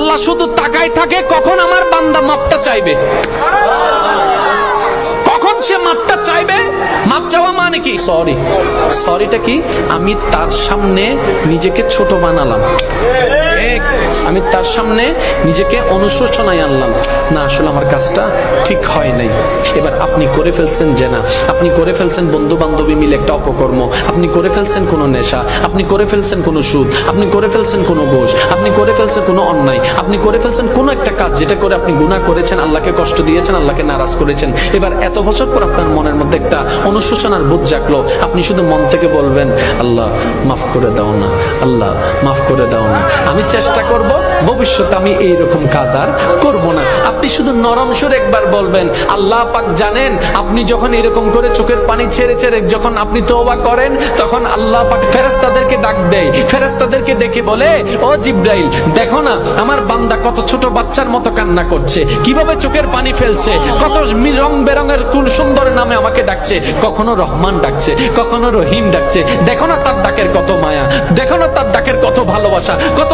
আল্লাহ শুধু তাকায় থাকে কখন আমার বান্দা মাপটা চাইবে, কখন সে মাপটা চাইবে। মাপ চাওয়া মানে কি? সরিটা কি? আমি তার সামনে নিজেকে ছোট বানালাম, আমি তার সামনে নিজেকে অনুশোচনায় আনলাম, না আসলে আমার কাজটা ঠিক হয় নাই। এবার আপনি করে ফেলছেন জেনা, আপনি করে ফেলছেন বন্ধু বান্ধবী মিলে একটা অপকর্ম, আপনি করে ফেলছেন কোনো নেশা, আপনি করে ফেলছেন কোনো সুদ, আপনি করে ফেলছেন কোনো ঘুষ, আপনি করে ফেলছেন কোনো অন্যায়, আপনি করে ফেলছেন কোনো একটা কাজ যেটা করে আপনি গুনাহ করেছেন, আল্লাহকে কষ্ট দিয়েছেন, আল্লাহকে নারাজ করেছেন। এবার এত বছর পর আপনার মনের মধ্যে একটা অনুশোচনার বোধ জাগলো, আপনি শুধু মন থেকে বলবেন আল্লাহ মাফ করে দাও না, আল্লাহ মাফ করে দাও না, আমি চেষ্টা করব ভবিষ্যতে আমি এইরকম কাজ আর করব না। আপনি শুধু নরম সুরে একবার বলবেন, আল্লাহ পাক জানেন আপনি যখন এরকম করে চোখের পানি ছেড়ে ছেড়ে যখন আপনি তওবা করেন, তখন আল্লাহ পাক ফেরেশতাদেরকে ডাক দেয়, ফেরেশতাদেরকে ডেকে বলে, ও জিবরাইল দেখো না আমার বান্দা কত ছোট বাচ্চার মতো কান্না করছে, কিভাবে চোখের পানি ফেলছে, কত রং বেরঙের কোন সুন্দর নামে আমাকে ডাকছে, কখনো রহমান ডাকছে, কখনো রহিম ডাকছে, দেখো না তার ডাকের কত মায়া, দেখো না তার ডাকের কত ভালোবাসা, কত